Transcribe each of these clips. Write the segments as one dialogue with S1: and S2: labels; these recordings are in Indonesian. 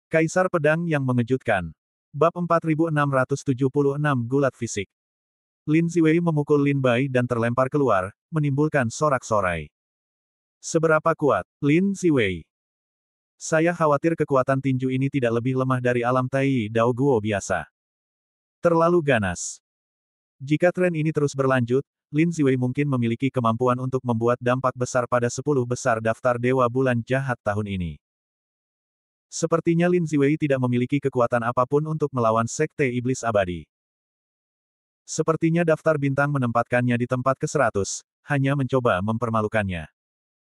S1: Kaisar Pedang yang Mengejutkan. Bab 4676 Gulat Fisik. Lin Ziwei memukul Lin Bai dan terlempar keluar, menimbulkan sorak-sorai. Seberapa kuat, Lin Ziwei? Saya khawatir kekuatan tinju ini tidak lebih lemah dari alam Tai Dao Guo biasa. Terlalu ganas. Jika tren ini terus berlanjut, Lin Ziwei mungkin memiliki kemampuan untuk membuat dampak besar pada 10 besar daftar Dewa Bulan Jahat tahun ini. Sepertinya Lin Ziwei tidak memiliki kekuatan apapun untuk melawan Sekte Iblis Abadi. Sepertinya daftar bintang menempatkannya di tempat ke-100, hanya mencoba mempermalukannya.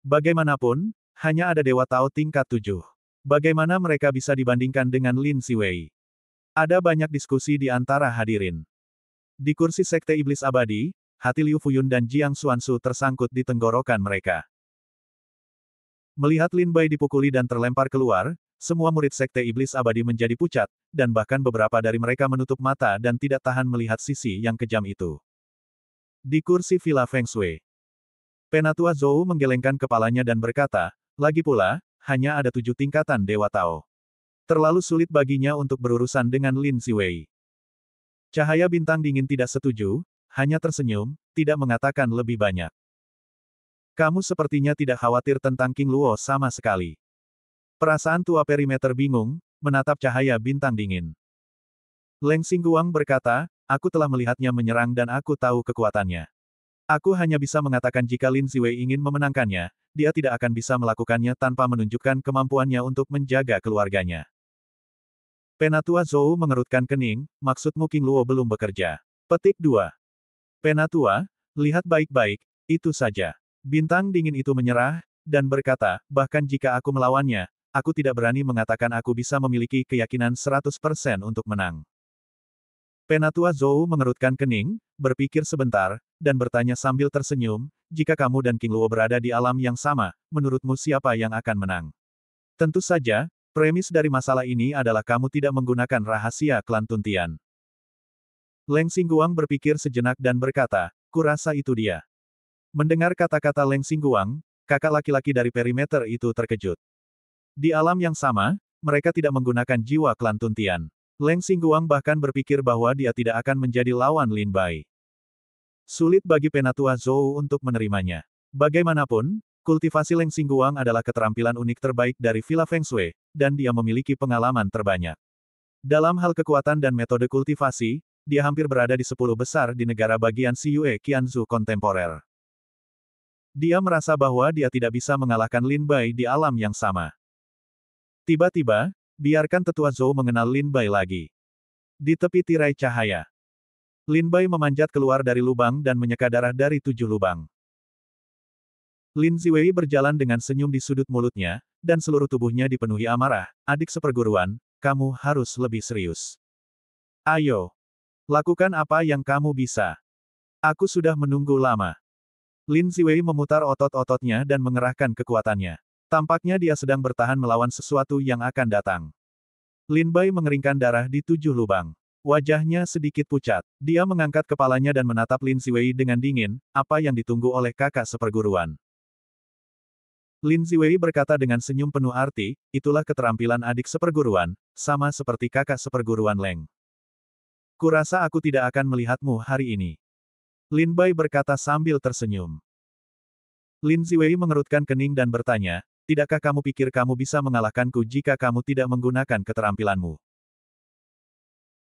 S1: Bagaimanapun, hanya ada Dewa Tao tingkat 7. Bagaimana mereka bisa dibandingkan dengan Lin Ziwei? Ada banyak diskusi di antara hadirin. Di kursi Sekte Iblis Abadi, hati Liu Fuyun dan Jiang Xuansu tersangkut di tenggorokan mereka. Melihat Lin Bai dipukuli dan terlempar keluar, semua murid Sekte Iblis Abadi menjadi pucat, dan bahkan beberapa dari mereka menutup mata dan tidak tahan melihat sisi yang kejam itu. Di kursi Villa Feng Shui, Penatua Zhou menggelengkan kepalanya dan berkata, lagi pula, hanya ada 7 tingkatan Dewa Tao. Terlalu sulit baginya untuk berurusan dengan Lin Ziwei. Cahaya bintang dingin tidak setuju, hanya tersenyum, tidak mengatakan lebih banyak. Kamu sepertinya tidak khawatir tentang King Luo sama sekali. Perasaan tua perimeter bingung, menatap cahaya bintang dingin. Leng Xingguang berkata, aku telah melihatnya menyerang dan aku tahu kekuatannya. Aku hanya bisa mengatakan jika Lin Ziwei ingin memenangkannya, dia tidak akan bisa melakukannya tanpa menunjukkan kemampuannya untuk menjaga keluarganya. Penatua Zhou mengerutkan kening, maksudmu King Luo belum bekerja. Petik 2. Penatua, lihat baik-baik, itu saja. Bintang dingin itu menyerah, dan berkata, bahkan jika aku melawannya, aku tidak berani mengatakan aku bisa memiliki keyakinan 100% untuk menang. Penatua Zhou mengerutkan kening, berpikir sebentar, dan bertanya sambil tersenyum, jika kamu dan King Luo berada di alam yang sama, menurutmu siapa yang akan menang? Tentu saja, premis dari masalah ini adalah kamu tidak menggunakan rahasia klan Tuntian. Leng Xingguang berpikir sejenak dan berkata, kurasa itu dia. Mendengar kata-kata Leng Xingguang, kakak laki-laki dari perimeter itu terkejut. Di alam yang sama, mereka tidak menggunakan jiwa klan Tuntian. Leng Xingguang bahkan berpikir bahwa dia tidak akan menjadi lawan Lin Bai. Sulit bagi Penatua Zhou untuk menerimanya. Bagaimanapun, kultivasi Leng Xingguang adalah keterampilan unik terbaik dari Villa Feng Shui, dan dia memiliki pengalaman terbanyak. Dalam hal kekuatan dan metode kultivasi, dia hampir berada di 10 besar di negara bagian Xiyue Qianzu kontemporer. Dia merasa bahwa dia tidak bisa mengalahkan Lin Bai di alam yang sama. Tiba-tiba, biarkan Tetua Zhou mengenal Lin Bai lagi. Di tepi tirai cahaya, Lin Bai memanjat keluar dari lubang dan menyeka darah dari 7 lubang. Lin Ziwei berjalan dengan senyum di sudut mulutnya, dan seluruh tubuhnya dipenuhi amarah. Adik seperguruan, kamu harus lebih serius. Ayo, lakukan apa yang kamu bisa. Aku sudah menunggu lama. Lin Ziwei memutar otot-ototnya dan mengerahkan kekuatannya. Tampaknya dia sedang bertahan melawan sesuatu yang akan datang. Lin Bai mengeringkan darah di 7 lubang. Wajahnya sedikit pucat. Dia mengangkat kepalanya dan menatap Lin Ziwei dengan dingin, apa yang ditunggu oleh kakak seperguruan. Lin Ziwei berkata dengan senyum penuh arti, itulah keterampilan adik seperguruan, sama seperti kakak seperguruan Leng. Kurasa aku tidak akan melihatmu hari ini. Lin Bai berkata sambil tersenyum. Lin Ziwei mengerutkan kening dan bertanya, tidakkah kamu pikir kamu bisa mengalahkanku jika kamu tidak menggunakan keterampilanmu?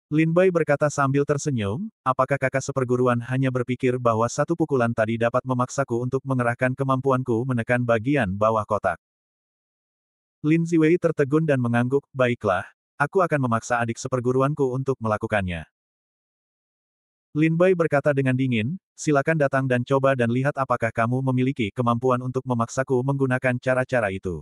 S1: Lin Bai berkata sambil tersenyum, apakah kakak seperguruan hanya berpikir bahwa satu pukulan tadi dapat memaksaku untuk mengerahkan kemampuanku menekan bagian bawah kotak? Lin Ziwei tertegun dan mengangguk, baiklah, aku akan memaksa adik seperguruanku untuk melakukannya. Lin Bai berkata dengan dingin, silakan datang dan coba dan lihat apakah kamu memiliki kemampuan untuk memaksaku menggunakan cara-cara itu.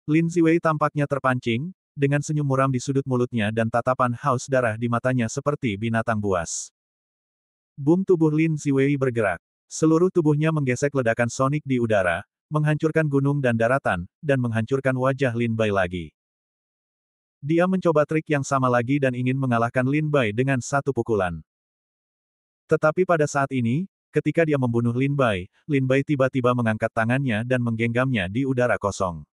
S1: Lin Ziwei tampaknya terpancing, dengan senyum muram di sudut mulutnya dan tatapan haus darah di matanya seperti binatang buas. Boom, tubuh Lin Ziwei bergerak. Seluruh tubuhnya menggesek ledakan sonik di udara, menghancurkan gunung dan daratan, dan menghancurkan wajah Lin Bai lagi. Dia mencoba trik yang sama lagi dan ingin mengalahkan Lin Bai dengan satu pukulan. Tetapi pada saat ini, ketika dia membunuh Lin Bai tiba-tiba mengangkat tangannya dan menggenggamnya di udara kosong.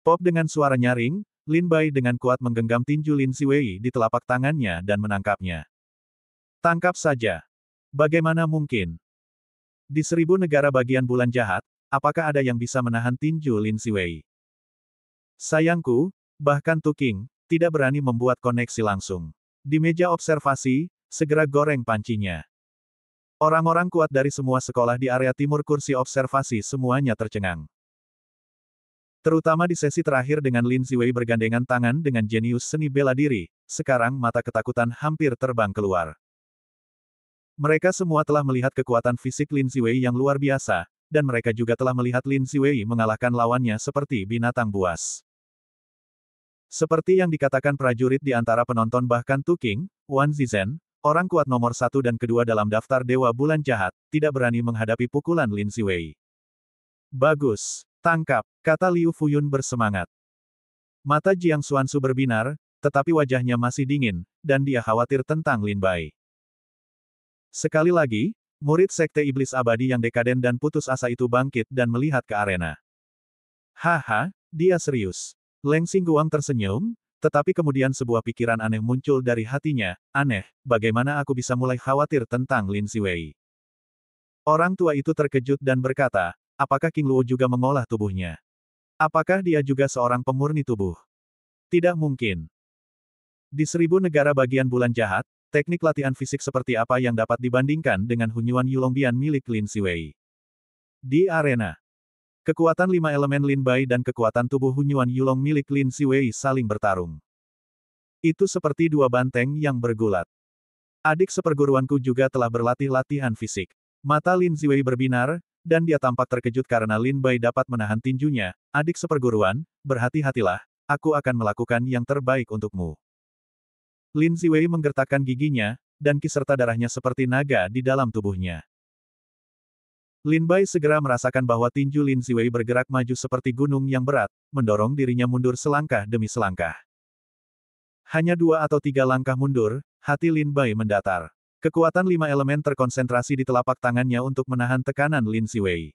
S1: Pop dengan suara nyaring, Lin Bai dengan kuat menggenggam tinju Lin Ziwei di telapak tangannya dan menangkapnya. Tangkap saja. Bagaimana mungkin? Di 1000 negara bagian bulan jahat, apakah ada yang bisa menahan tinju Lin Ziwei? Sayangku, bahkan Tu King, tidak berani membuat koneksi langsung. Di meja observasi, segera goreng pancinya. Orang-orang kuat dari semua sekolah di area timur kursi observasi semuanya tercengang. Terutama di sesi terakhir dengan Lin Ziwei bergandengan tangan dengan jenius seni bela diri, sekarang mata ketakutan hampir terbang keluar. Mereka semua telah melihat kekuatan fisik Lin Ziwei yang luar biasa, dan mereka juga telah melihat Lin Ziwei mengalahkan lawannya seperti binatang buas. Seperti yang dikatakan prajurit di antara penonton bahkan Tu King, Wan Zizhen, orang kuat nomor 1 dan kedua dalam daftar Dewa Bulan Jahat, tidak berani menghadapi pukulan Lin Ziwei. Bagus. Tangkap, kata Liu Fuyun bersemangat. Mata Jiang Xuanzu berbinar, tetapi wajahnya masih dingin, dan dia khawatir tentang Lin Bai. Sekali lagi, murid Sekte Iblis Abadi yang dekaden dan putus asa itu bangkit dan melihat ke arena. Haha, dia serius. Leng Xingguang tersenyum, tetapi kemudian sebuah pikiran aneh muncul dari hatinya, aneh, bagaimana aku bisa mulai khawatir tentang Lin Ziwei? Orang tua itu terkejut dan berkata, apakah King Luo juga mengolah tubuhnya? Apakah dia juga seorang pemurni tubuh? Tidak mungkin. Di 1000 negara bagian bulan jahat, teknik latihan fisik seperti apa yang dapat dibandingkan dengan Hunyuan Yulongbian milik Lin Ziwei? Di arena, kekuatan 5 elemen Lin Bai dan kekuatan tubuh Hunyuan Yulong milik Lin Ziwei saling bertarung. Itu seperti dua banteng yang bergulat. Adik seperguruanku juga telah berlatih latihan fisik. Mata Lin Ziwei berbinar, dan dia tampak terkejut karena Lin Bai dapat menahan tinjunya. Adik seperguruan, berhati-hatilah, aku akan melakukan yang terbaik untukmu. Lin Ziwei menggertakkan giginya, dan ki serta darahnya seperti naga di dalam tubuhnya. Lin Bai segera merasakan bahwa tinju Lin Ziwei bergerak maju seperti gunung yang berat, mendorong dirinya mundur selangkah demi selangkah. Hanya 2 atau 3 langkah mundur, hati Lin Bai mendatar. Kekuatan 5 elemen terkonsentrasi di telapak tangannya untuk menahan tekanan Lin Ziwei.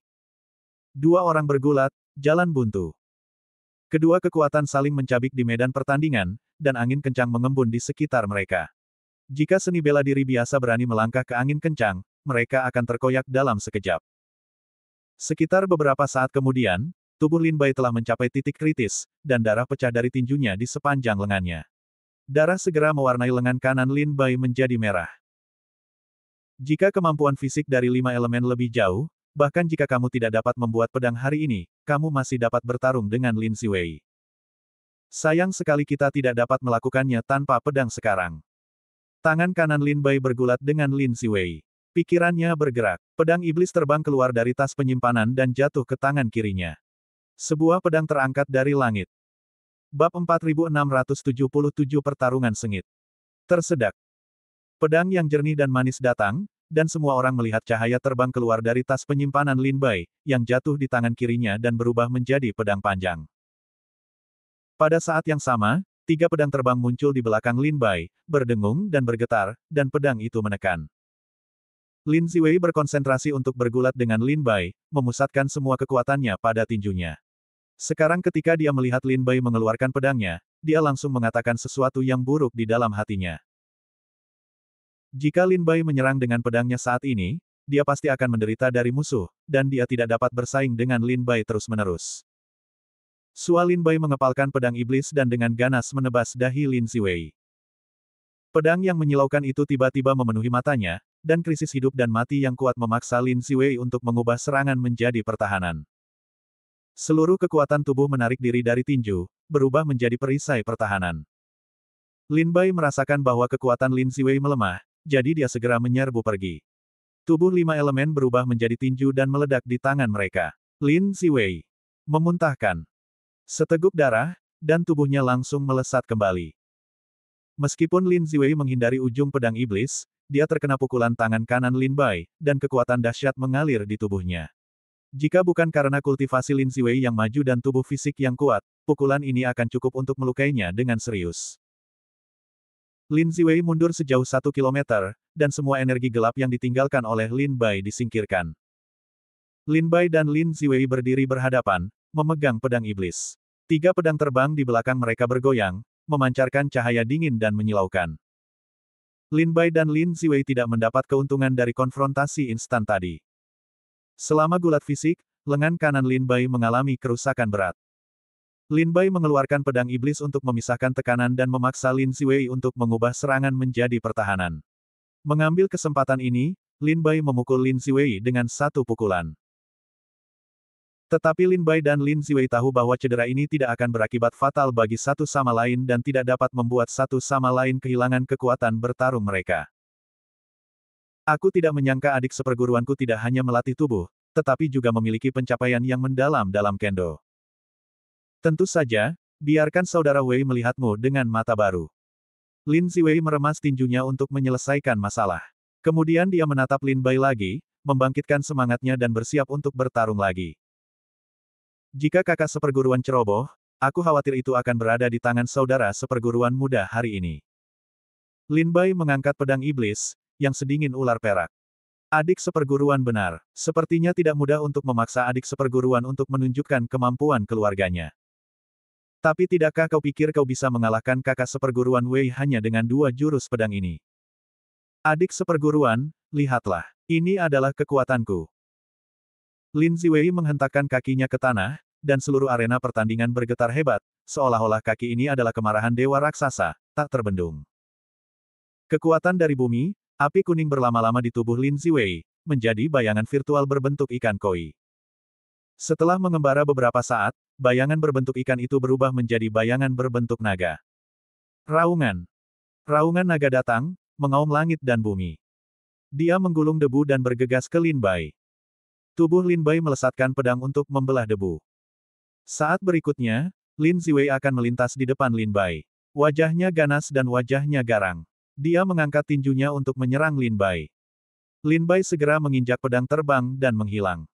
S1: Dua orang bergulat, jalan buntu. Kedua kekuatan saling mencabik di medan pertandingan, dan angin kencang mengembun di sekitar mereka. Jika seni bela diri biasa berani melangkah ke angin kencang, mereka akan terkoyak dalam sekejap. Sekitar beberapa saat kemudian, tubuh Lin Bai telah mencapai titik kritis, dan darah pecah dari tinjunya di sepanjang lengannya. Darah segera mewarnai lengan kanan Lin Bai menjadi merah. Jika kemampuan fisik dari 5 elemen lebih jauh, bahkan jika kamu tidak dapat membuat pedang hari ini, kamu masih dapat bertarung dengan Lin Ziwei. Sayang sekali kita tidak dapat melakukannya tanpa pedang sekarang. Tangan kanan Lin Bai bergulat dengan Lin Ziwei. Pikirannya bergerak. Pedang iblis terbang keluar dari tas penyimpanan dan jatuh ke tangan kirinya. Sebuah pedang terangkat dari langit. Bab 4677 Pertarungan Sengit. Tersedak. Pedang yang jernih dan manis datang, dan semua orang melihat cahaya terbang keluar dari tas penyimpanan Lin Bai, yang jatuh di tangan kirinya dan berubah menjadi pedang panjang. Pada saat yang sama, 3 pedang terbang muncul di belakang Lin Bai, berdengung dan bergetar, dan pedang itu menekan. Lin Ziwei berkonsentrasi untuk bergulat dengan Lin Bai, memusatkan semua kekuatannya pada tinjunya. Sekarang ketika dia melihat Lin Bai mengeluarkan pedangnya, dia langsung mengatakan sesuatu yang buruk di dalam hatinya. Jika Lin Bai menyerang dengan pedangnya saat ini, dia pasti akan menderita dari musuh, dan dia tidak dapat bersaing dengan Lin Bai terus-menerus. Sua Lin Bai mengepalkan pedang iblis dan dengan ganas menebas dahi Lin Ziwei. Pedang yang menyilaukan itu tiba-tiba memenuhi matanya, dan krisis hidup dan mati yang kuat memaksa Lin Ziwei untuk mengubah serangan menjadi pertahanan. Seluruh kekuatan tubuh menarik diri dari tinju, berubah menjadi perisai pertahanan. Lin Bai merasakan bahwa kekuatan Lin Ziwei melemah, jadi dia segera menyerbu pergi. Tubuh 5 elemen berubah menjadi tinju dan meledak di tangan mereka. Lin Ziwei memuntahkan seteguk darah, dan tubuhnya langsung melesat kembali. Meskipun Lin Ziwei menghindari ujung pedang iblis, dia terkena pukulan tangan kanan Lin Bai, dan kekuatan dahsyat mengalir di tubuhnya. Jika bukan karena kultivasi Lin Ziwei yang maju dan tubuh fisik yang kuat, pukulan ini akan cukup untuk melukainya dengan serius. Lin Ziwei mundur sejauh 1 kilometer, dan semua energi gelap yang ditinggalkan oleh Lin Bai disingkirkan. Lin Bai dan Lin Ziwei berdiri berhadapan, memegang pedang iblis. Tiga pedang terbang di belakang mereka bergoyang, memancarkan cahaya dingin dan menyilaukan. Lin Bai dan Lin Ziwei tidak mendapat keuntungan dari konfrontasi instan tadi. Selama gulat fisik, lengan kanan Lin Bai mengalami kerusakan berat. Lin Bai mengeluarkan pedang iblis untuk memisahkan tekanan dan memaksa Lin Ziwei untuk mengubah serangan menjadi pertahanan. Mengambil kesempatan ini, Lin Bai memukul Lin Ziwei dengan satu pukulan. Tetapi Lin Bai dan Lin Ziwei tahu bahwa cedera ini tidak akan berakibat fatal bagi satu sama lain dan tidak dapat membuat satu sama lain kehilangan kekuatan bertarung mereka. Aku tidak menyangka adik seperguruanku tidak hanya melatih tubuh, tetapi juga memiliki pencapaian yang mendalam dalam kendo. Tentu saja, biarkan saudara Wei melihatmu dengan mata baru. Lin Ziwei meremas tinjunya untuk menyelesaikan masalah. Kemudian dia menatap Lin Bai lagi, membangkitkan semangatnya dan bersiap untuk bertarung lagi. Jika kakak seperguruan ceroboh, aku khawatir itu akan berada di tangan saudara seperguruan muda hari ini. Lin Bai mengangkat pedang iblis, yang sedingin ular perak. Adik seperguruan benar, sepertinya tidak mudah untuk memaksa adik seperguruan untuk menunjukkan kemampuan keluarganya. Tapi tidakkah kau pikir kau bisa mengalahkan kakak seperguruan Wei hanya dengan dua jurus pedang ini? Adik seperguruan, lihatlah, ini adalah kekuatanku. Lin Ziwei menghentakkan kakinya ke tanah, dan seluruh arena pertandingan bergetar hebat, seolah-olah kaki ini adalah kemarahan dewa raksasa, tak terbendung. Kekuatan dari bumi, api kuning berlama-lama di tubuh Lin Ziwei, menjadi bayangan virtual berbentuk ikan koi. Setelah mengembara beberapa saat, bayangan berbentuk ikan itu berubah menjadi bayangan berbentuk naga. Raungan. Raungan naga datang, mengaum langit dan bumi. Dia menggulung debu dan bergegas ke Lin Bai. Tubuh Lin Bai melesatkan pedang untuk membelah debu. Saat berikutnya, Lin Ziwei akan melintas di depan Lin Bai. Wajahnya ganas dan wajahnya garang. Dia mengangkat tinjunya untuk menyerang Lin Bai. Lin Bai segera menginjak pedang terbang dan menghilang.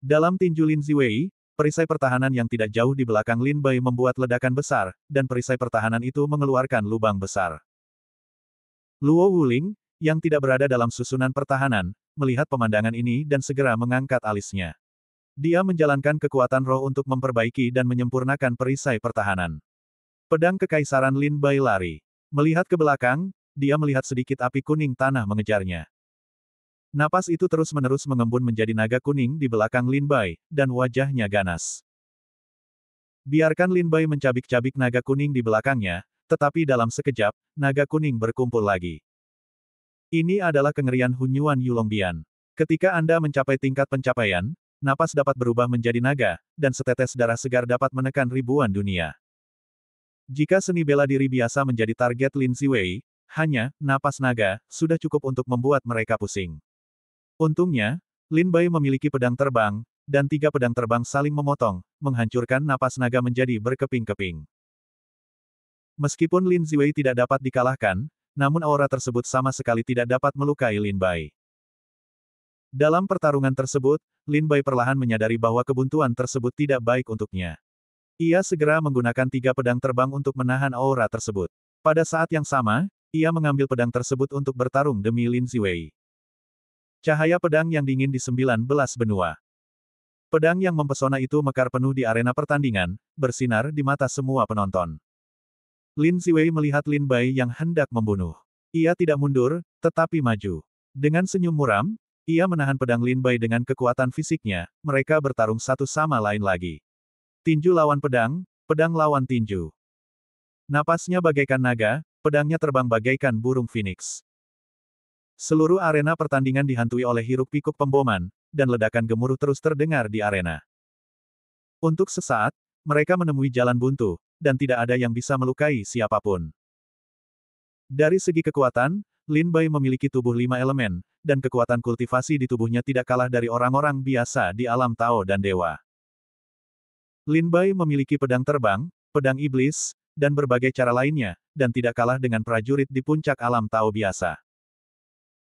S1: Dalam tinju Lin Ziwei, perisai pertahanan yang tidak jauh di belakang Lin Bai membuat ledakan besar, dan perisai pertahanan itu mengeluarkan lubang besar. Luo Wuling, yang tidak berada dalam susunan pertahanan, melihat pemandangan ini dan segera mengangkat alisnya. Dia menjalankan kekuatan roh untuk memperbaiki dan menyempurnakan perisai pertahanan. Pedang kekaisaran Lin Bai lari. Melihat ke belakang, dia melihat sedikit api kuning tanah mengejarnya. Napas itu terus-menerus mengembun menjadi naga kuning di belakang Lin Bai, dan wajahnya ganas. Biarkan Lin Bai mencabik-cabik naga kuning di belakangnya, tetapi dalam sekejap, naga kuning berkumpul lagi. Ini adalah kengerian Hunyuan Yulongbian. Ketika Anda mencapai tingkat pencapaian, napas dapat berubah menjadi naga, dan setetes darah segar dapat menekan ribuan dunia. Jika seni bela diri biasa menjadi target Lin Ziwei, hanya napas naga sudah cukup untuk membuat mereka pusing. Untungnya, Lin Bai memiliki pedang terbang, dan tiga pedang terbang saling memotong, menghancurkan napas naga menjadi berkeping-keping. Meskipun Lin Ziwei tidak dapat dikalahkan, namun aura tersebut sama sekali tidak dapat melukai Lin Bai. Dalam pertarungan tersebut, Lin Bai perlahan menyadari bahwa kebuntuan tersebut tidak baik untuknya. Ia segera menggunakan tiga pedang terbang untuk menahan aura tersebut. Pada saat yang sama, ia mengambil pedang tersebut untuk bertarung demi Lin Ziwei. Cahaya pedang yang dingin di 19 benua. Pedang yang mempesona itu mekar penuh di arena pertandingan, bersinar di mata semua penonton. Lin Ziwei melihat Lin Bai yang hendak membunuh. Ia tidak mundur, tetapi maju. Dengan senyum muram, ia menahan pedang Lin Bai dengan kekuatan fisiknya, mereka bertarung satu sama lain lagi. Tinju lawan pedang, pedang lawan tinju. Napasnya bagaikan naga, pedangnya terbang bagaikan burung phoenix. Seluruh arena pertandingan dihantui oleh hiruk-pikuk pemboman, dan ledakan gemuruh terus terdengar di arena. Untuk sesaat, mereka menemui jalan buntu, dan tidak ada yang bisa melukai siapapun. Dari segi kekuatan, Lin Bai memiliki tubuh 5 elemen, dan kekuatan kultivasi di tubuhnya tidak kalah dari orang-orang biasa di alam Tao dan Dewa. Lin Bai memiliki pedang terbang, pedang iblis, dan berbagai cara lainnya, dan tidak kalah dengan prajurit di puncak alam Tao biasa.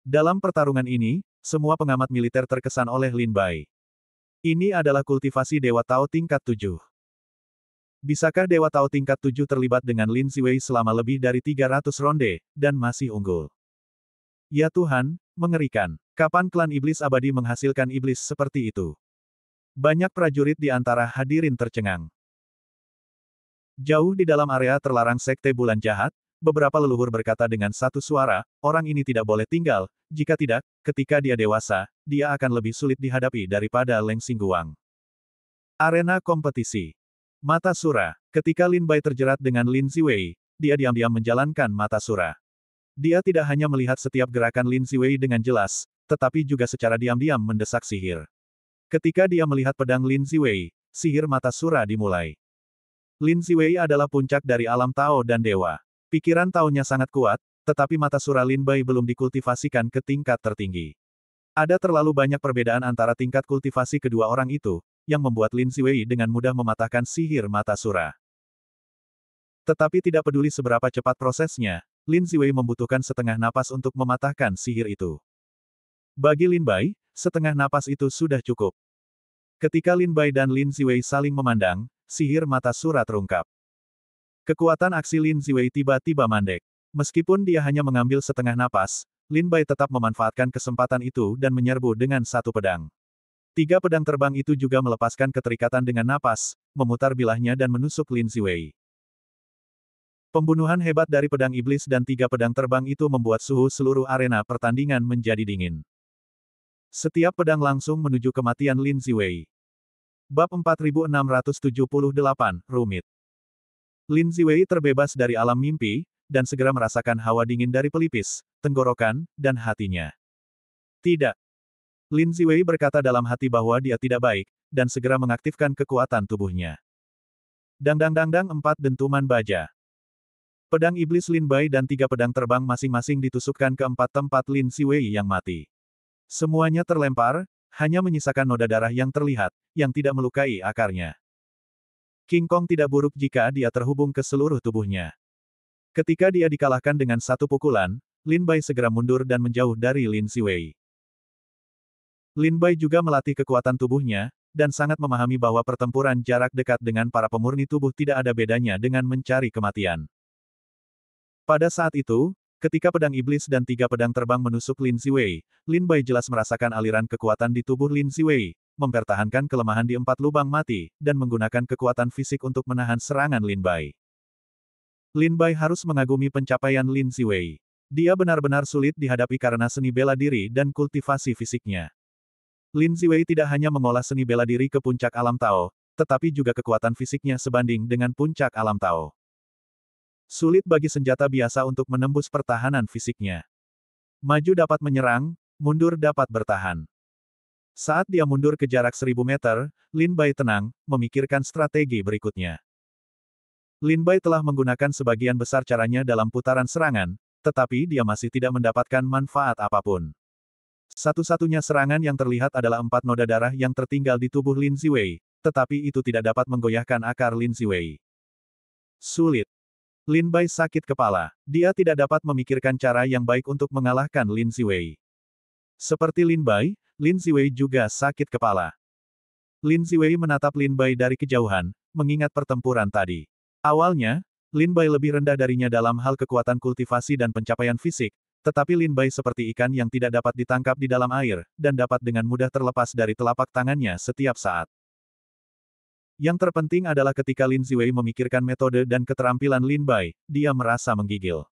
S1: Dalam pertarungan ini, semua pengamat militer terkesan oleh Lin Bai. Ini adalah kultivasi Dewa Tao tingkat 7. Bisakah Dewa Tao tingkat 7 terlibat dengan Lin Ziwei selama lebih dari 300 ronde, dan masih unggul? Ya Tuhan, mengerikan. Kapan klan iblis abadi menghasilkan iblis seperti itu? Banyak prajurit di antara hadirin tercengang. Jauh di dalam area terlarang Sekte Bulan Jahat, beberapa leluhur berkata dengan satu suara, orang ini tidak boleh tinggal, jika tidak, ketika dia dewasa, dia akan lebih sulit dihadapi daripada Leng Xingguang. Arena kompetisi. Mata Sura. Ketika Lin Bai terjerat dengan Lin Ziwei, dia diam-diam menjalankan Mata Sura. Dia tidak hanya melihat setiap gerakan Lin Ziwei dengan jelas, tetapi juga secara diam-diam mendesak sihir. Ketika dia melihat pedang Lin Ziwei, sihir Mata Sura dimulai. Lin Ziwei adalah puncak dari alam Tao dan Dewa. Pikiran Tao-nya sangat kuat, tetapi Mata Sura Lin Bai belum dikultivasikan ke tingkat tertinggi. Ada terlalu banyak perbedaan antara tingkat kultivasi kedua orang itu, yang membuat Lin Ziwei dengan mudah mematahkan sihir Mata Sura. Tetapi tidak peduli seberapa cepat prosesnya, Lin Ziwei membutuhkan setengah napas untuk mematahkan sihir itu. Bagi Lin Bai, setengah napas itu sudah cukup. Ketika Lin Bai dan Lin Ziwei saling memandang, sihir Mata Sura terungkap. Kekuatan aksi Lin Ziwei tiba-tiba mandek. Meskipun dia hanya mengambil setengah napas, Lin Bai tetap memanfaatkan kesempatan itu dan menyerbu dengan satu pedang. 3 pedang terbang itu juga melepaskan keterikatan dengan napas, memutar bilahnya dan menusuk Lin Ziwei. Pembunuhan hebat dari pedang iblis dan 3 pedang terbang itu membuat suhu seluruh arena pertandingan menjadi dingin. Setiap pedang langsung menuju kematian Lin Ziwei. Bab 4678, Rumit. Lin Ziwei terbebas dari alam mimpi, dan segera merasakan hawa dingin dari pelipis, tenggorokan, dan hatinya. Tidak. Lin Ziwei berkata dalam hati bahwa dia tidak baik, dan segera mengaktifkan kekuatan tubuhnya. Dang-dang-dang-dang 4 dentuman baja. Pedang iblis Lin Bai dan 3 pedang terbang masing-masing ditusukkan ke 4 tempat Lin Ziwei yang mati. Semuanya terlempar, hanya menyisakan noda darah yang terlihat, yang tidak melukai akarnya. King Kong tidak buruk jika dia terhubung ke seluruh tubuhnya. Ketika dia dikalahkan dengan satu pukulan, Lin Bai segera mundur dan menjauh dari Lin Ziwei. Lin Bai juga melatih kekuatan tubuhnya, dan sangat memahami bahwa pertempuran jarak dekat dengan para pemurni tubuh tidak ada bedanya dengan mencari kematian. Pada saat itu, ketika pedang iblis dan 3 pedang terbang menusuk Lin Ziwei, Lin Bai jelas merasakan aliran kekuatan di tubuh Lin Ziwei, mempertahankan kelemahan di 4 lubang mati, dan menggunakan kekuatan fisik untuk menahan serangan Lin Bai. Lin Bai harus mengagumi pencapaian Lin Ziwei. Dia benar-benar sulit dihadapi karena seni bela diri dan kultivasi fisiknya. Lin Ziwei tidak hanya mengolah seni bela diri ke puncak alam Tao, tetapi juga kekuatan fisiknya sebanding dengan puncak alam Tao. Sulit bagi senjata biasa untuk menembus pertahanan fisiknya. Maju dapat menyerang, mundur dapat bertahan. Saat dia mundur ke jarak 1000 meter, Lin Bai tenang, memikirkan strategi berikutnya. Lin Bai telah menggunakan sebagian besar caranya dalam putaran serangan, tetapi dia masih tidak mendapatkan manfaat apapun. Satu-satunya serangan yang terlihat adalah 4 noda darah yang tertinggal di tubuh Lin Ziwei, tetapi itu tidak dapat menggoyahkan akar Lin Ziwei. Sulit. Lin Bai sakit kepala. Dia tidak dapat memikirkan cara yang baik untuk mengalahkan Lin Ziwei. Seperti Lin Bai, Lin Ziwei juga sakit kepala. Lin Ziwei menatap Lin Bai dari kejauhan, mengingat pertempuran tadi. Awalnya, Lin Bai lebih rendah darinya dalam hal kekuatan kultivasi dan pencapaian fisik, tetapi Lin Bai seperti ikan yang tidak dapat ditangkap di dalam air, dan dapat dengan mudah terlepas dari telapak tangannya setiap saat. Yang terpenting adalah ketika Lin Ziwei memikirkan metode dan keterampilan Lin Bai, dia merasa menggigil.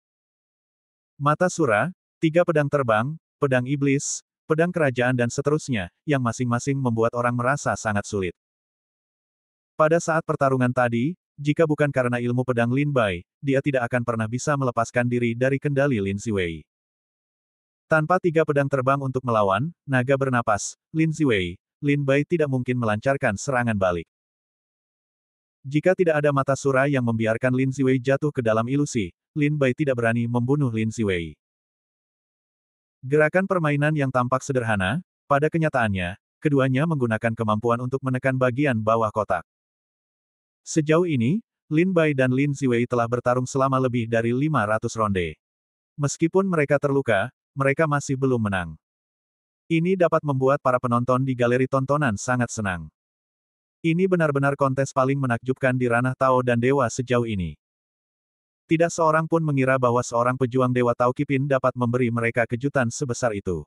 S1: Mata Sura, 3 pedang terbang, pedang iblis, pedang kerajaan dan seterusnya, yang masing-masing membuat orang merasa sangat sulit. Pada saat pertarungan tadi, jika bukan karena ilmu pedang Lin Bai, dia tidak akan pernah bisa melepaskan diri dari kendali Lin Ziwei. Tanpa 3 pedang terbang untuk melawan, naga bernapas, Lin Ziwei, Lin Bai tidak mungkin melancarkan serangan balik. Jika tidak ada mata Sura yang membiarkan Lin Ziwei jatuh ke dalam ilusi, Lin Bai tidak berani membunuh Lin Ziwei. Gerakan permainan yang tampak sederhana, pada kenyataannya, keduanya menggunakan kemampuan untuk menekan bagian bawah kotak. Sejauh ini, Lin Bai dan Lin Ziwei telah bertarung selama lebih dari 500 ronde. Meskipun mereka terluka, mereka masih belum menang. Ini dapat membuat para penonton di galeri tontonan sangat senang. Ini benar-benar kontes paling menakjubkan di ranah Tao dan Dewa sejauh ini. Tidak seorang pun mengira bahwa seorang pejuang Dewa Tao Qipin dapat memberi mereka kejutan sebesar itu.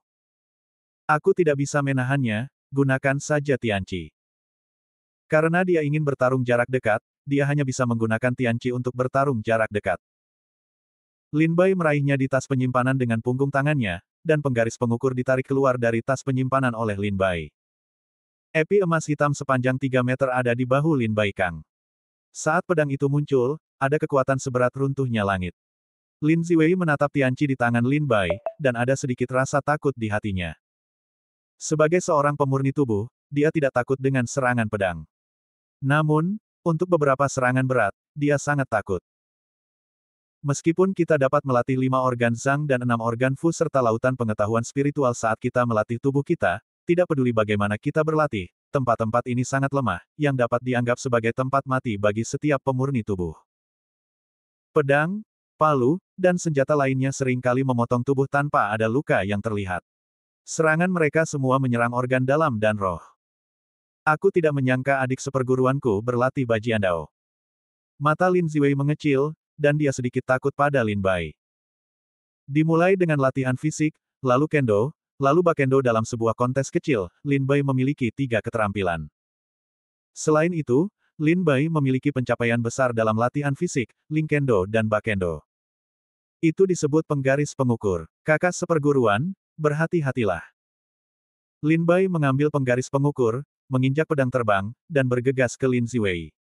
S1: Aku tidak bisa menahannya, gunakan saja Tianqi. Karena dia ingin bertarung jarak dekat, dia hanya bisa menggunakan Tianqi untuk bertarung jarak dekat. Lin Bai meraihnya di tas penyimpanan dengan punggung tangannya, dan penggaris pengukur ditarik keluar dari tas penyimpanan oleh Lin Bai. Epi emas hitam sepanjang 3 meter ada di bahu Lin Bai Kang. Saat pedang itu muncul, ada kekuatan seberat runtuhnya langit. Lin Ziwei menatap Tianqi di tangan Lin Bai, dan ada sedikit rasa takut di hatinya. Sebagai seorang pemurni tubuh, dia tidak takut dengan serangan pedang. Namun, untuk beberapa serangan berat, dia sangat takut. Meskipun kita dapat melatih 5 organ Zhang dan 6 organ Fu serta lautan pengetahuan spiritual saat kita melatih tubuh kita, tidak peduli bagaimana kita berlatih, tempat-tempat ini sangat lemah, yang dapat dianggap sebagai tempat mati bagi setiap pemurni tubuh. Pedang, palu, dan senjata lainnya sering kali memotong tubuh tanpa ada luka yang terlihat. Serangan mereka semua menyerang organ dalam dan roh. Aku tidak menyangka adik seperguruanku berlatih Bajiandao. Mata Lin Ziwei mengecil, dan dia sedikit takut pada Lin Bai. Dimulai dengan latihan fisik, lalu kendo, lalu bakendo dalam sebuah kontes kecil, Lin Bai memiliki 3 keterampilan. Selain itu, Lin Bai memiliki pencapaian besar dalam latihan fisik, Linkendo dan Bakendo. Itu disebut penggaris pengukur. Kakak seperguruan, berhati-hatilah. Lin Bai mengambil penggaris pengukur, menginjak pedang terbang, dan bergegas ke Lin Ziwei.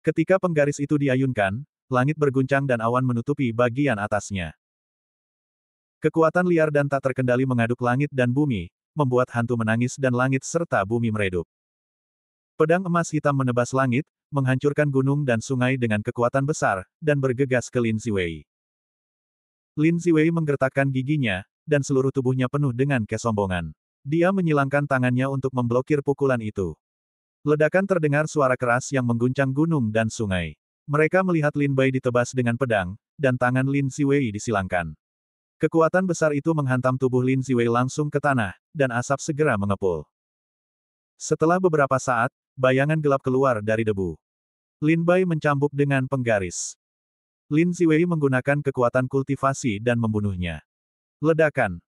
S1: Ketika penggaris itu diayunkan, langit berguncang dan awan menutupi bagian atasnya. Kekuatan liar dan tak terkendali mengaduk langit dan bumi, membuat hantu menangis dan langit serta bumi meredup. Pedang emas hitam menebas langit, menghancurkan gunung dan sungai dengan kekuatan besar, dan bergegas ke Lin Ziwei. Lin Ziwei menggertakkan giginya, dan seluruh tubuhnya penuh dengan kesombongan. Dia menyilangkan tangannya untuk memblokir pukulan itu. Ledakan terdengar suara keras yang mengguncang gunung dan sungai. Mereka melihat Lin Bai ditebas dengan pedang, dan tangan Lin Ziwei disilangkan. Kekuatan besar itu menghantam tubuh Lin Ziwei langsung ke tanah, dan asap segera mengepul. Setelah beberapa saat, bayangan gelap keluar dari debu. Lin Bai mencambuk dengan penggaris. Lin Ziwei menggunakan kekuatan kultivasi dan membunuhnya. Ledakan.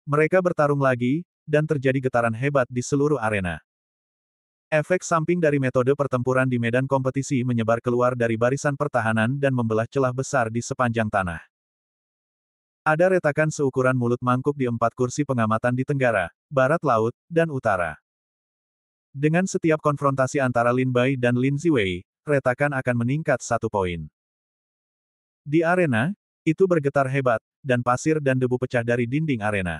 S1: Mereka bertarung lagi, dan terjadi getaran hebat di seluruh arena. Efek samping dari metode pertempuran di medan kompetisi menyebar keluar dari barisan pertahanan dan membelah celah besar di sepanjang tanah. Ada retakan seukuran mulut mangkuk di 4 kursi pengamatan di tenggara, barat laut, dan utara. Dengan setiap konfrontasi antara Lin Bai dan Lin Ziwei, retakan akan meningkat 1 poin. Di arena, itu bergetar hebat, dan pasir dan debu pecah dari dinding arena.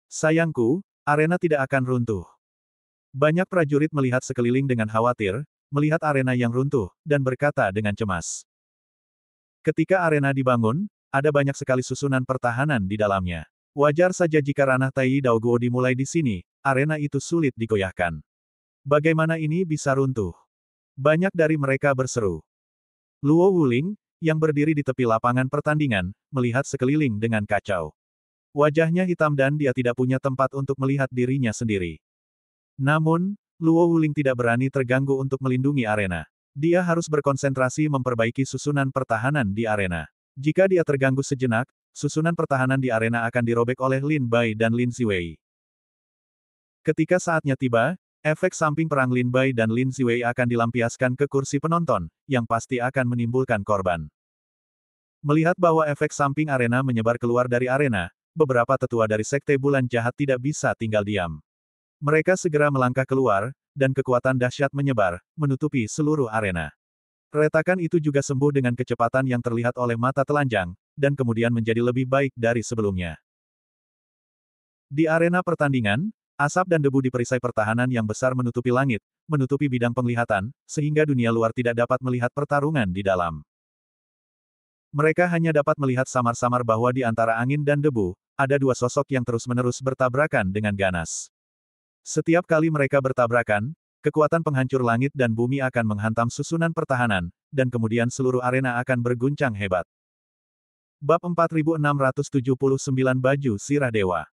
S1: Sayangku, arena tidak akan runtuh. Banyak prajurit melihat sekeliling dengan khawatir, melihat arena yang runtuh, dan berkata dengan cemas. Ketika arena dibangun, ada banyak sekali susunan pertahanan di dalamnya. Wajar saja jika ranah Tai Daoguo dimulai di sini, arena itu sulit digoyahkan. Bagaimana ini bisa runtuh? Banyak dari mereka berseru. Luo Wuling, yang berdiri di tepi lapangan pertandingan, melihat sekeliling dengan kacau. Wajahnya hitam dan dia tidak punya tempat untuk melihat dirinya sendiri. Namun, Luo Wuling tidak berani terganggu untuk melindungi arena. Dia harus berkonsentrasi memperbaiki susunan pertahanan di arena. Jika dia terganggu sejenak, susunan pertahanan di arena akan dirobek oleh Lin Bai dan Lin Ziwei. Ketika saatnya tiba, efek samping perang Lin Bai dan Lin Ziwei akan dilampiaskan ke kursi penonton, yang pasti akan menimbulkan korban. Melihat bahwa efek samping arena menyebar keluar dari arena, beberapa tetua dari Sekte Bulan Jahat tidak bisa tinggal diam. Mereka segera melangkah keluar, dan kekuatan dahsyat menyebar, menutupi seluruh arena. Retakan itu juga sembuh dengan kecepatan yang terlihat oleh mata telanjang, dan kemudian menjadi lebih baik dari sebelumnya. Di arena pertandingan, asap dan debu di perisai pertahanan yang besar menutupi langit, menutupi bidang penglihatan, sehingga dunia luar tidak dapat melihat pertarungan di dalam. Mereka hanya dapat melihat samar-samar bahwa di antara angin dan debu, ada 2 sosok yang terus-menerus bertabrakan dengan ganas. Setiap kali mereka bertabrakan, kekuatan penghancur langit dan bumi akan menghantam susunan pertahanan, dan kemudian seluruh arena akan berguncang hebat. Bab 4679 Baju Sirah Dewa.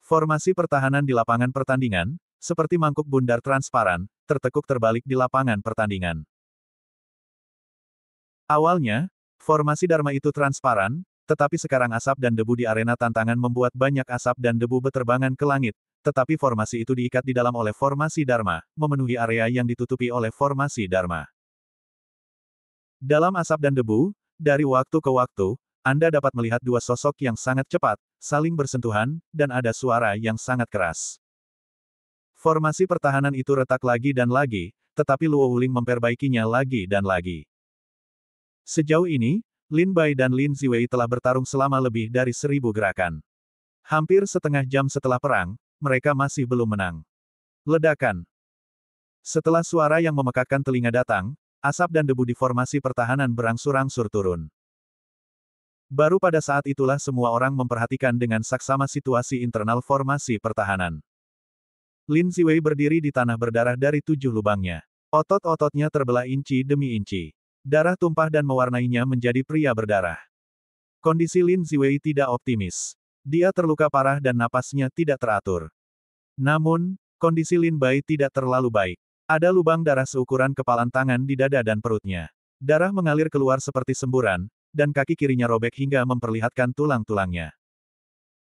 S1: Formasi pertahanan di lapangan pertandingan, seperti mangkuk bundar transparan, tertekuk terbalik di lapangan pertandingan. Awalnya, formasi Dharma itu transparan, tetapi sekarang asap dan debu di arena tantangan membuat banyak asap dan debu beterbangan ke langit, tetapi formasi itu diikat di dalam oleh formasi Dharma, memenuhi area yang ditutupi oleh formasi Dharma. Dalam asap dan debu, dari waktu ke waktu, Anda dapat melihat dua sosok yang sangat cepat, saling bersentuhan, dan ada suara yang sangat keras. Formasi pertahanan itu retak lagi dan lagi, tetapi Luo Wuling memperbaikinya lagi dan lagi. Sejauh ini, Lin Bai dan Lin Ziwei telah bertarung selama lebih dari 1000 gerakan. Hampir setengah jam setelah perang, mereka masih belum menang. Ledakan. Setelah suara yang memekakkan telinga datang, asap dan debu di formasi pertahanan berangsur-angsur turun. Baru pada saat itulah semua orang memperhatikan dengan saksama situasi internal formasi pertahanan. Lin Ziwei berdiri di tanah berdarah dari 7 lubangnya. Otot-ototnya terbelah inci demi inci. Darah tumpah dan mewarnainya menjadi pria berdarah. Kondisi Lin Ziwei tidak optimis. Dia terluka parah dan napasnya tidak teratur. Namun, kondisi Lin Bai tidak terlalu baik. Ada lubang darah seukuran kepalan tangan di dada dan perutnya. Darah mengalir keluar seperti semburan, dan kaki kirinya robek hingga memperlihatkan tulang-tulangnya.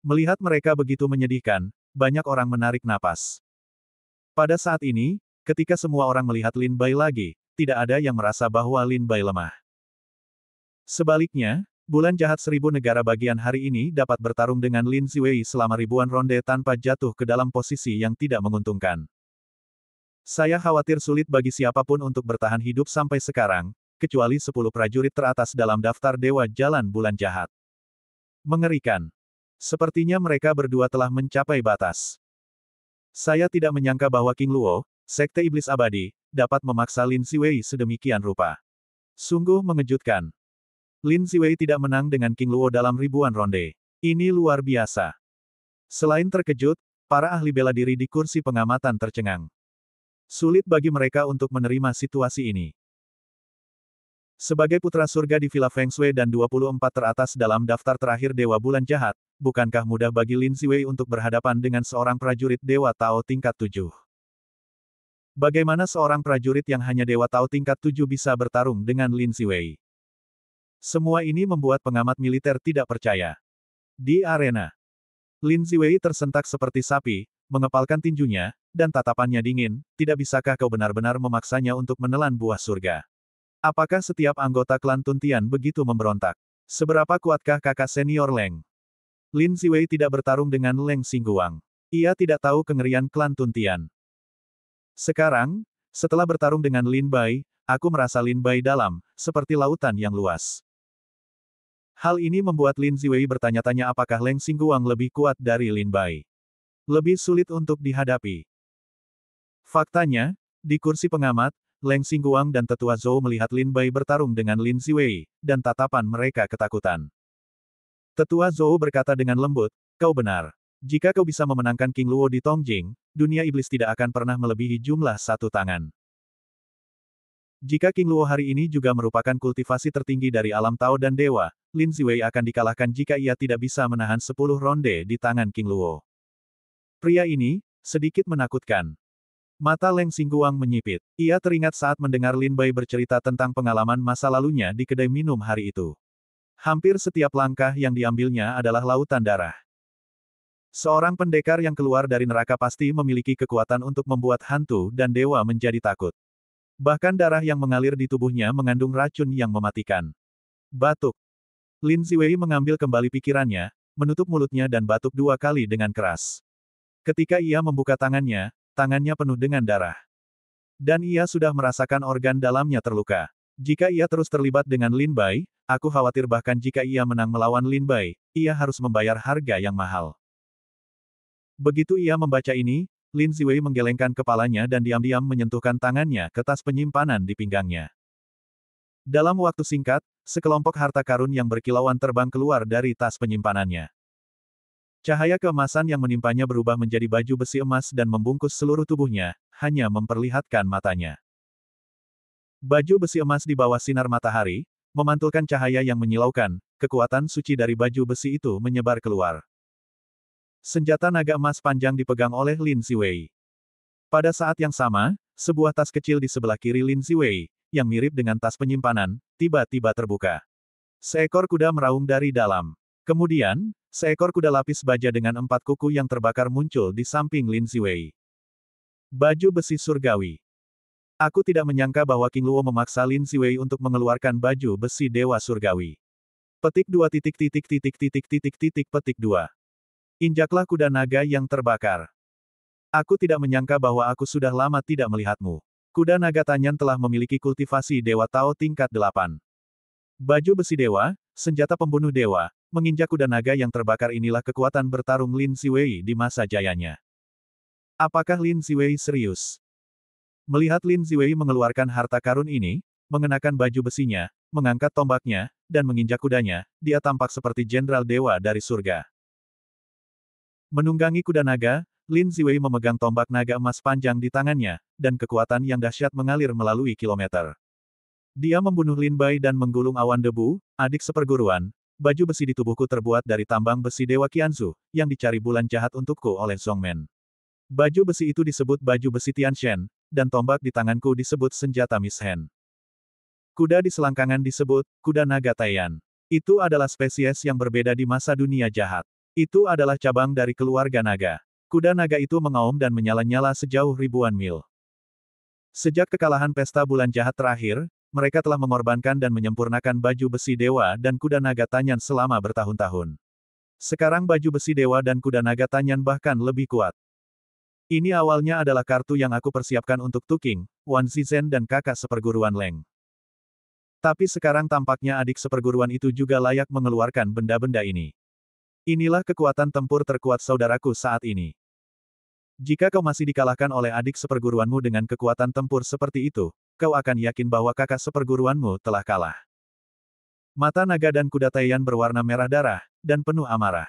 S1: Melihat mereka begitu menyedihkan, banyak orang menarik napas. Pada saat ini, ketika semua orang melihat Lin Bai lagi, tidak ada yang merasa bahwa Lin Bai lemah. Sebaliknya, bulan jahat 1000 negara bagian hari ini dapat bertarung dengan Lin Ziwei selama ribuan ronde tanpa jatuh ke dalam posisi yang tidak menguntungkan. Saya khawatir sulit bagi siapapun untuk bertahan hidup sampai sekarang, kecuali 10 prajurit teratas dalam daftar Dewa Jalan Bulan Jahat. Mengerikan. Sepertinya mereka berdua telah mencapai batas. Saya tidak menyangka bahwa King Luo, Sekte Iblis Abadi, dapat memaksa Lin Ziwei sedemikian rupa. Sungguh mengejutkan. Lin Ziwei tidak menang dengan King Luo dalam ribuan ronde. Ini luar biasa. Selain terkejut, para ahli bela diri di kursi pengamatan tercengang. Sulit bagi mereka untuk menerima situasi ini. Sebagai putra surga di Villa Feng Shui dan 24 teratas dalam daftar terakhir Dewa Bulan Jahat, bukankah mudah bagi Lin Ziwei untuk berhadapan dengan seorang prajurit Dewa Tao tingkat 7? Bagaimana seorang prajurit yang hanya Dewa Tao tingkat 7 bisa bertarung dengan Lin Ziwei? Semua ini membuat pengamat militer tidak percaya. Di arena, Lin Ziwei tersentak seperti sapi, mengepalkan tinjunya, dan tatapannya dingin. Tidak bisakah kau benar-benar memaksanya untuk menelan buah surga? Apakah setiap anggota klan Tuntian begitu memberontak? Seberapa kuatkah kakak senior Leng? Lin Ziwei tidak bertarung dengan Leng Xingguang. Ia tidak tahu kengerian klan Tuntian. Sekarang, setelah bertarung dengan Lin Bai, aku merasa Lin Bai dalam, seperti lautan yang luas. Hal ini membuat Lin Ziwei bertanya-tanya apakah Leng Xingguang lebih kuat dari Lin Bai. Lebih sulit untuk dihadapi. Faktanya, di kursi pengamat, Leng Xingguang dan Tetua Zhou melihat Lin Bai bertarung dengan Lin Ziwei, dan tatapan mereka ketakutan. Tetua Zhou berkata dengan lembut, kau benar. Jika kau bisa memenangkan King Luo di Tongjing, dunia iblis tidak akan pernah melebihi jumlah 1 tangan. Jika King Luo hari ini juga merupakan kultivasi tertinggi dari alam Tao dan Dewa, Lin Ziwei akan dikalahkan jika ia tidak bisa menahan 10 ronde di tangan King Luo. Pria ini, sedikit menakutkan. Mata Leng Xingguang menyipit. Ia teringat saat mendengar Lin Bai bercerita tentang pengalaman masa lalunya di kedai minum hari itu. Hampir setiap langkah yang diambilnya adalah lautan darah. Seorang pendekar yang keluar dari neraka pasti memiliki kekuatan untuk membuat hantu dan dewa menjadi takut. Bahkan darah yang mengalir di tubuhnya mengandung racun yang mematikan. Batuk. Lin Ziwei mengambil kembali pikirannya, menutup mulutnya dan batuk 2 kali dengan keras. Ketika ia membuka tangannya, tangannya penuh dengan darah. Dan ia sudah merasakan organ dalamnya terluka. Jika ia terus terlibat dengan Lin Bai, aku khawatir bahkan jika ia menang melawan Lin Bai, ia harus membayar harga yang mahal. Begitu ia membaca ini, Lin Ziwei menggelengkan kepalanya dan diam-diam menyentuhkan tangannya ke tas penyimpanan di pinggangnya. Dalam waktu singkat, sekelompok harta karun yang berkilauan terbang keluar dari tas penyimpanannya. Cahaya keemasan yang menimpanya berubah menjadi baju besi emas dan membungkus seluruh tubuhnya, hanya memperlihatkan matanya. Baju besi emas di bawah sinar matahari, memantulkan cahaya yang menyilaukan, kekuatan suci dari baju besi itu menyebar keluar. Senjata naga emas panjang dipegang oleh Lin Ziwei. Pada saat yang sama, sebuah tas kecil di sebelah kiri Lin Ziwei, yang mirip dengan tas penyimpanan, tiba-tiba terbuka. Seekor kuda meraung dari dalam. Kemudian, seekor kuda lapis baja dengan 4 kuku yang terbakar muncul di samping Lin Ziwei. Baju besi surgawi. Aku tidak menyangka bahwa King Luo memaksa Lin Ziwei untuk mengeluarkan baju besi dewa surgawi. Petik 2 titik titik titik titik titik titik petik 2. Injaklah kuda naga yang terbakar. Aku tidak menyangka bahwa aku sudah lama tidak melihatmu. Kuda naga Tanyan telah memiliki kultivasi Dewa Tao tingkat 8. Baju besi dewa, senjata pembunuh dewa, menginjak kuda naga yang terbakar inilah kekuatan bertarung Lin Ziwei di masa jayanya. Apakah Lin Ziwei serius? Melihat Lin Ziwei mengeluarkan harta karun ini, mengenakan baju besinya, mengangkat tombaknya, dan menginjak kudanya, dia tampak seperti jenderal dewa dari surga. Menunggangi kuda naga, Lin Ziwei memegang tombak naga emas panjang di tangannya, dan kekuatan yang dahsyat mengalir melalui kilometer. Dia membunuh Lin Bai dan menggulung awan debu, adik seperguruan. Baju besi di tubuhku terbuat dari tambang besi Dewa Qianzu, yang dicari bulan jahat untukku oleh Zhongmen. Baju besi itu disebut baju besi Tianshen, dan tombak di tanganku disebut senjata Miss Hen. Kuda di selangkangan disebut kuda naga Taiyan. Itu adalah spesies yang berbeda di masa dunia jahat. Itu adalah cabang dari keluarga naga. Kuda naga itu mengaum dan menyala-nyala sejauh ribuan mil. Sejak kekalahan pesta bulan jahat terakhir, mereka telah mengorbankan dan menyempurnakan baju besi dewa dan kuda naga Tanyan selama bertahun-tahun. Sekarang baju besi dewa dan kuda naga Tanyan bahkan lebih kuat. Ini awalnya adalah kartu yang aku persiapkan untuk Tu King, Wan Zizhen dan kakak seperguruan Leng. Tapi sekarang tampaknya adik seperguruan itu juga layak mengeluarkan benda-benda ini. Inilah kekuatan tempur terkuat saudaraku saat ini. Jika kau masih dikalahkan oleh adik seperguruanmu dengan kekuatan tempur seperti itu, kau akan yakin bahwa kakak seperguruanmu telah kalah. Mata naga dan kuda Taiyan berwarna merah darah, dan penuh amarah.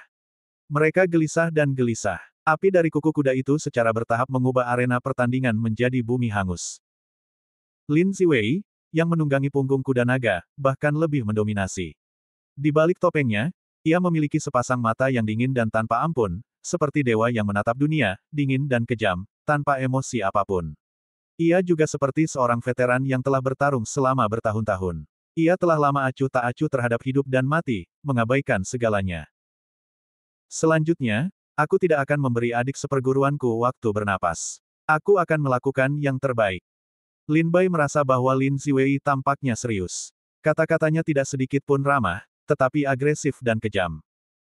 S1: Mereka gelisah dan gelisah. Api dari kuku kuda itu secara bertahap mengubah arena pertandingan menjadi bumi hangus. Lin Ziwei, yang menunggangi punggung kuda naga, bahkan lebih mendominasi. Di balik topengnya, ia memiliki sepasang mata yang dingin dan tanpa ampun, seperti dewa yang menatap dunia, dingin dan kejam, tanpa emosi apapun. Ia juga seperti seorang veteran yang telah bertarung selama bertahun-tahun. Ia telah lama acuh tak acuh terhadap hidup dan mati, mengabaikan segalanya. Selanjutnya, aku tidak akan memberi adik seperguruanku waktu bernapas. Aku akan melakukan yang terbaik. Lin Bai merasa bahwa Lin Ziwei tampaknya serius. Kata-katanya tidak sedikit pun ramah, tetapi agresif dan kejam.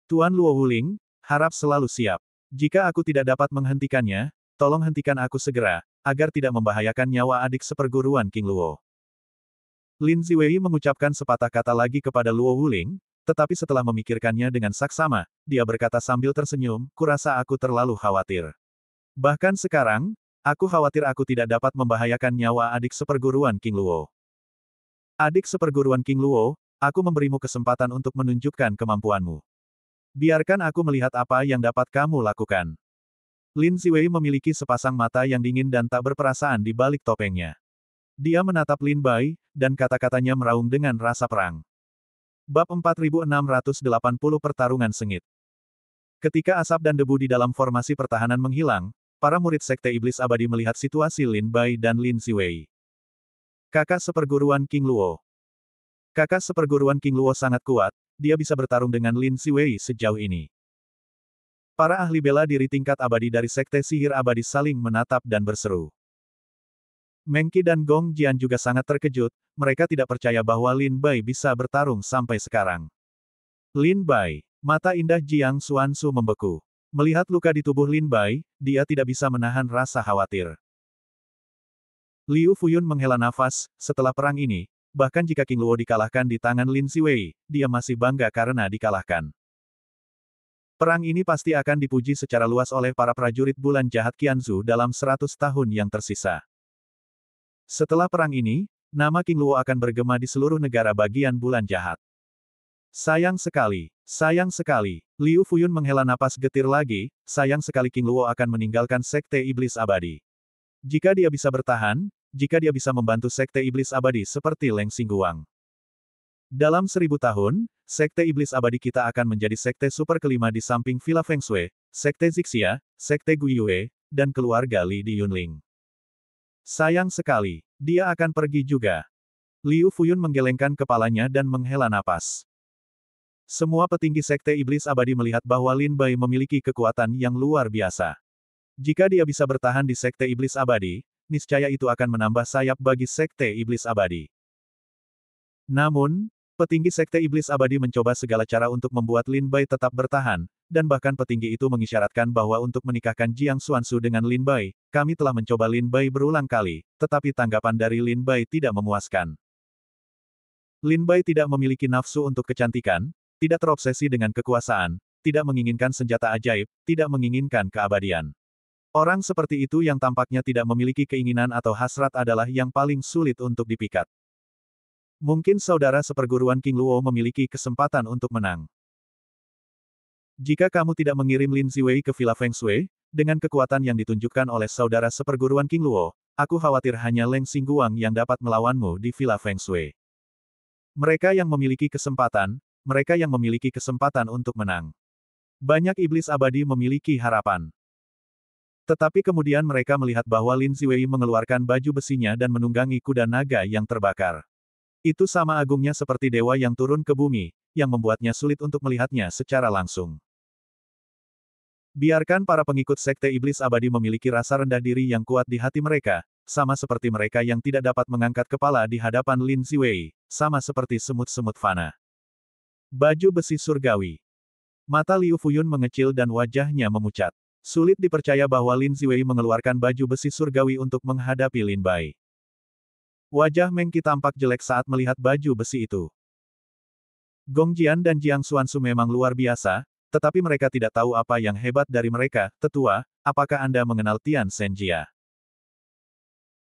S1: Tuan Luo Wuling, harap selalu siap. Jika aku tidak dapat menghentikannya, tolong hentikan aku segera, agar tidak membahayakan nyawa adik seperguruan King Luo. Lin Ziwei mengucapkan sepatah kata lagi kepada Luo Wuling, tetapi setelah memikirkannya dengan saksama, dia berkata sambil tersenyum, kurasa aku terlalu khawatir. Bahkan sekarang, aku khawatir aku tidak dapat membahayakan nyawa adik seperguruan King Luo. Adik seperguruan King Luo, aku memberimu kesempatan untuk menunjukkan kemampuanmu. Biarkan aku melihat apa yang dapat kamu lakukan. Lin Ziwei memiliki sepasang mata yang dingin dan tak berperasaan di balik topengnya. Dia menatap Lin Bai, dan kata-katanya meraung dengan rasa perang. Bab 4680 Pertarungan Sengit. Ketika asap dan debu di dalam formasi pertahanan menghilang, para murid Sekte Iblis Abadi melihat situasi Lin Bai dan Lin Ziwei. Kakak seperguruan King Luo. Kakak seperguruan King Luo sangat kuat, dia bisa bertarung dengan Lin Ziwei sejauh ini. Para ahli bela diri tingkat abadi dari Sekte Sihir Abadi saling menatap dan berseru. Meng Qi dan Gong Jian juga sangat terkejut, mereka tidak percaya bahwa Lin Bai bisa bertarung sampai sekarang. Lin Bai, mata indah Jiang Xuanzu membeku. Melihat luka di tubuh Lin Bai, dia tidak bisa menahan rasa khawatir. Liu Fuyun menghela nafas, setelah perang ini, bahkan jika King Luo dikalahkan di tangan Lin Ziwei, dia masih bangga karena dikalahkan. Perang ini pasti akan dipuji secara luas oleh para prajurit bulan jahat Qianzu dalam 100 tahun yang tersisa. Setelah perang ini, nama King Luo akan bergema di seluruh negara bagian bulan jahat. Sayang sekali, sayang sekali. Liu Fuyun menghela napas getir lagi, sayang sekali King Luo akan meninggalkan Sekte Iblis Abadi. Jika dia bisa bertahan, jika dia bisa membantu Sekte Iblis Abadi seperti Leng Xingguang. Dalam 1000 tahun, Sekte Iblis Abadi kita akan menjadi sekte super kelima di samping Villa Feng Shui, Sekte Zixia, Sekte Guiyue, dan keluarga Li di Yunling. Sayang sekali, dia akan pergi juga. Liu Fuyun menggelengkan kepalanya dan menghela napas. Semua petinggi Sekte Iblis Abadi melihat bahwa Lin Bai memiliki kekuatan yang luar biasa. Jika dia bisa bertahan di Sekte Iblis Abadi, niscaya itu akan menambah sayap bagi Sekte Iblis Abadi. Namun, petinggi Sekte Iblis Abadi mencoba segala cara untuk membuat Lin Bai tetap bertahan, dan bahkan petinggi itu mengisyaratkan bahwa untuk menikahkan Jiang Xuansu dengan Lin Bai, kami telah mencoba Lin Bai berulang kali, tetapi tanggapan dari Lin Bai tidak memuaskan. Lin Bai tidak memiliki nafsu untuk kecantikan, tidak terobsesi dengan kekuasaan, tidak menginginkan senjata ajaib, tidak menginginkan keabadian. Orang seperti itu yang tampaknya tidak memiliki keinginan atau hasrat adalah yang paling sulit untuk dipikat. Mungkin saudara seperguruan King Luo memiliki kesempatan untuk menang. Jika kamu tidak mengirim Lin Ziwei ke Villa Feng Shui, dengan kekuatan yang ditunjukkan oleh saudara seperguruan King Luo, aku khawatir hanya Leng Xingguang yang dapat melawanmu di Villa Feng Shui. Mereka yang memiliki kesempatan untuk menang. Banyak iblis abadi memiliki harapan. Tetapi kemudian mereka melihat bahwa Lin Ziwei mengeluarkan baju besinya dan menunggangi kuda naga yang terbakar. Itu sama agungnya seperti dewa yang turun ke bumi, yang membuatnya sulit untuk melihatnya secara langsung. Biarkan para pengikut Sekte Iblis Abadi memiliki rasa rendah diri yang kuat di hati mereka, sama seperti mereka yang tidak dapat mengangkat kepala di hadapan Lin Ziwei, sama seperti semut-semut fana. Baju besi surgawi. Mata Liu Fuyun mengecil dan wajahnya memucat. Sulit dipercaya bahwa Lin Ziwei mengeluarkan baju besi surgawi untuk menghadapi Lin Bai. Wajah Meng Qi tampak jelek saat melihat baju besi itu. Gong Jian dan Jiang Xuansu memang luar biasa, tetapi mereka tidak tahu apa yang hebat dari mereka. Tetua, apakah Anda mengenal Tian Shenjia?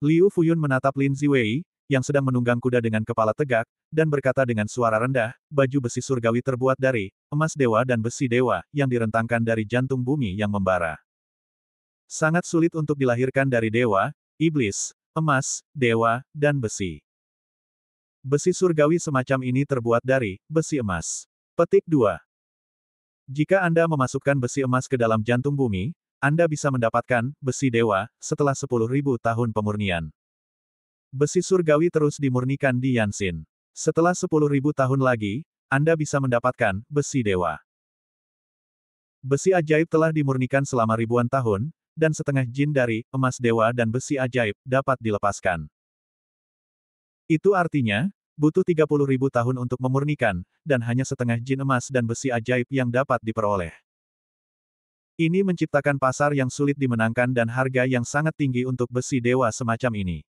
S1: Liu Fuyun menatap Lin Ziwei, yang sedang menunggang kuda dengan kepala tegak, dan berkata dengan suara rendah, baju besi surgawi terbuat dari emas dewa dan besi dewa, yang direntangkan dari jantung bumi yang membara. Sangat sulit untuk dilahirkan dari dewa, iblis, emas, dewa, dan besi. Besi surgawi semacam ini terbuat dari besi emas. Petik 2. Jika Anda memasukkan besi emas ke dalam jantung bumi, Anda bisa mendapatkan besi dewa setelah 10.000 tahun pemurnian. Besi surgawi terus dimurnikan di Yanxin. Setelah 10.000 tahun lagi, Anda bisa mendapatkan besi dewa. Besi ajaib telah dimurnikan selama ribuan tahun, dan setengah jin dari emas dewa dan besi ajaib dapat dilepaskan. Itu artinya, butuh 30.000 tahun untuk memurnikan, dan hanya setengah jin emas dan besi ajaib yang dapat diperoleh. Ini menciptakan pasar yang sulit dimenangkan dan harga yang sangat tinggi untuk besi dewa semacam ini.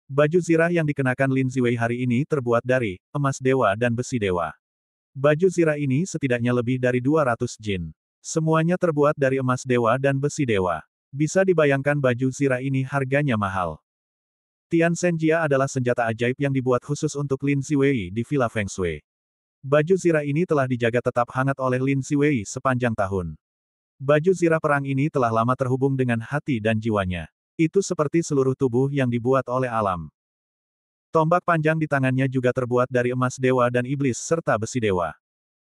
S1: Baju zirah yang dikenakan Lin Ziwei hari ini terbuat dari emas dewa dan besi dewa. Baju zirah ini setidaknya lebih dari 200 jin. Semuanya terbuat dari emas dewa dan besi dewa. Bisa dibayangkan baju zirah ini harganya mahal. Tian Shenjia adalah senjata ajaib yang dibuat khusus untuk Lin Ziwei di Villa Feng Shui. Baju zirah ini telah dijaga tetap hangat oleh Lin Ziwei sepanjang tahun. Baju zirah perang ini telah lama terhubung dengan hati dan jiwanya. Itu seperti seluruh tubuh yang dibuat oleh alam. Tombak panjang di tangannya juga terbuat dari emas dewa dan iblis serta besi dewa.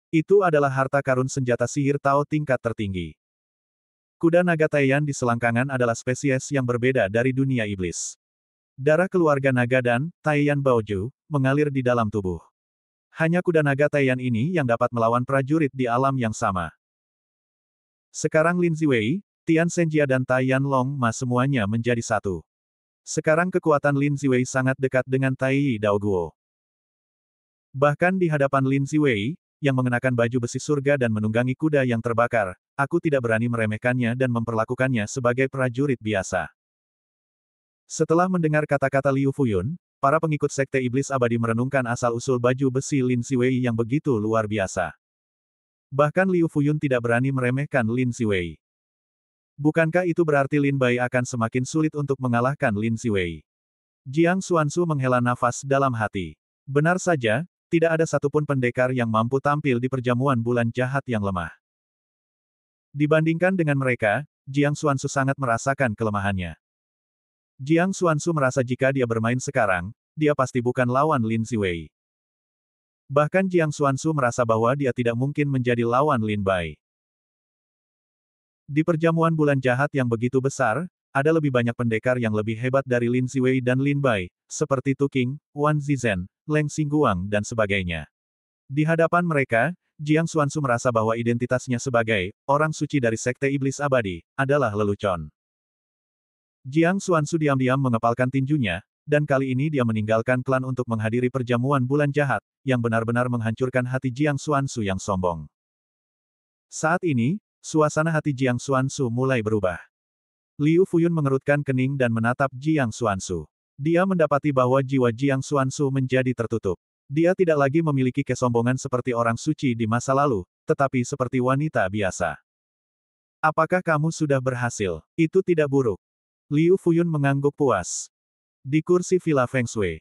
S1: Itu adalah harta karun senjata sihir Tao tingkat tertinggi. Kuda naga Taiyan di selangkangan adalah spesies yang berbeda dari dunia iblis. Darah keluarga naga dan Taiyan Baoju mengalir di dalam tubuh. Hanya kuda naga Taiyan ini yang dapat melawan prajurit di alam yang sama. Sekarang Lin Ziwei, Tian Shenjia dan Taiyan Long Ma semuanya menjadi satu. Sekarang kekuatan Lin Ziwei sangat dekat dengan Tai Daoguo. Bahkan di hadapan Lin Ziwei, yang mengenakan baju besi surga dan menunggangi kuda yang terbakar, aku tidak berani meremehkannya dan memperlakukannya sebagai prajurit biasa. Setelah mendengar kata-kata Liu Fuyun, para pengikut Sekte Iblis Abadi merenungkan asal-usul baju besi Lin Ziwei yang begitu luar biasa. Bahkan Liu Fuyun tidak berani meremehkan Lin Ziwei. Bukankah itu berarti Lin Bai akan semakin sulit untuk mengalahkan Lin Ziwei? Jiang Xuansu menghela nafas dalam hati. Benar saja, tidak ada satupun pendekar yang mampu tampil di perjamuan bulan jahat yang lemah. Dibandingkan dengan mereka, Jiang Xuansu sangat merasakan kelemahannya. Jiang Xuansu merasa jika dia bermain sekarang, dia pasti bukan lawan Lin Ziwei. Bahkan Jiang Xuansu merasa bahwa dia tidak mungkin menjadi lawan Lin Bai. Di perjamuan bulan jahat yang begitu besar, ada lebih banyak pendekar yang lebih hebat dari Lin Ziwei dan Lin Bai, seperti Tu Qing, Wan Zizhen, Leng Xingguang dan sebagainya. Di hadapan mereka, Jiang Xuansu merasa bahwa identitasnya sebagai orang suci dari Sekte Iblis Abadi adalah lelucon. Jiang Xuansu diam-diam mengepalkan tinjunya, dan kali ini dia meninggalkan klan untuk menghadiri perjamuan bulan jahat, yang benar-benar menghancurkan hati Jiang Xuansu yang sombong. Saat ini, suasana hati Jiang Xuansu mulai berubah. Liu Fuyun mengerutkan kening dan menatap Jiang Xuansu. Dia mendapati bahwa jiwa Jiang Xuansu menjadi tertutup. Dia tidak lagi memiliki kesombongan seperti orang suci di masa lalu, tetapi seperti wanita biasa. Apakah kamu sudah berhasil? Itu tidak buruk. Liu Fuyun mengangguk puas. Di kursi Villa Feng Shui,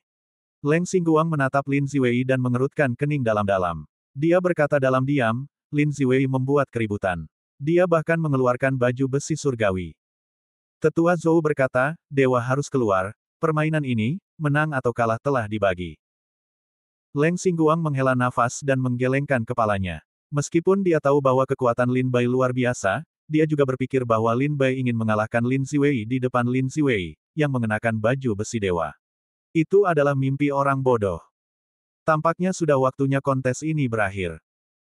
S1: Leng Xingguang menatap Lin Ziwei dan mengerutkan kening dalam-dalam. Dia berkata dalam diam, Lin Ziwei membuat keributan. Dia bahkan mengeluarkan baju besi surgawi. Tetua Zhou berkata, dewa harus keluar, permainan ini, menang atau kalah telah dibagi. Leng Xingguang menghela nafas dan menggelengkan kepalanya. Meskipun dia tahu bahwa kekuatan Lin Bai luar biasa, dia juga berpikir bahwa Lin Bai ingin mengalahkan Lin Ziwei di depan Lin Ziwei, yang mengenakan baju besi dewa. Itu adalah mimpi orang bodoh. Tampaknya sudah waktunya kontes ini berakhir.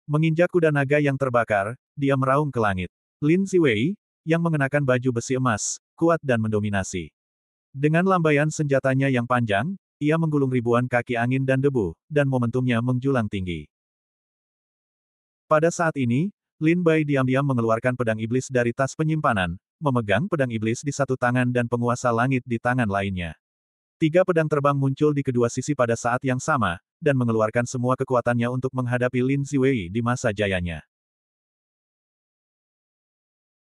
S1: Menginjak kuda naga yang terbakar, dia meraung ke langit. Lin Ziwei, yang mengenakan baju besi emas, kuat dan mendominasi. Dengan lambaian senjatanya yang panjang, ia menggulung ribuan kaki angin dan debu, dan momentumnya menjulang tinggi. Pada saat ini, Lin Bai diam-diam mengeluarkan pedang iblis dari tas penyimpanan, memegang pedang iblis di satu tangan dan penguasa langit di tangan lainnya. 3 pedang terbang muncul di kedua sisi pada saat yang sama, dan mengeluarkan semua kekuatannya untuk menghadapi Lin Ziwei di masa jayanya.